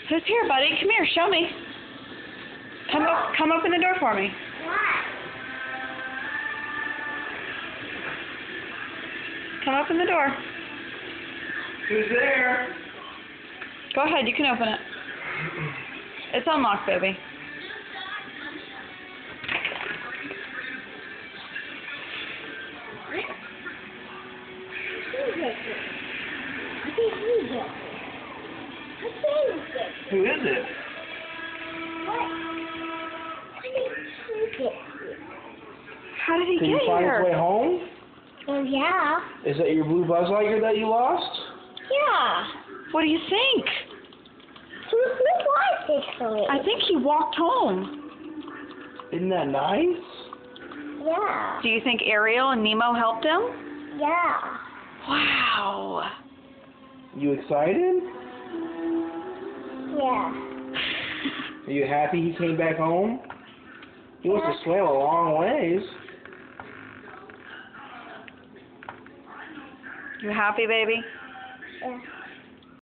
Who's here, buddy? Come here, show me. Come open the door for me. Come open the door. Who's there? Go ahead, you can open it. It's unlocked, baby. Who is it? How did he Can get you find here? his way home? Oh, yeah. Is that your blue Buzz Lightyear that you lost? Yeah. What do you think? Who was this for me? I think he walked home. Isn't that nice? Yeah. Do you think Ariel and Nemo helped him? Yeah. Wow. You excited? Yeah. Are you happy he came back home? He must have swam a long ways. You happy, baby? Yeah.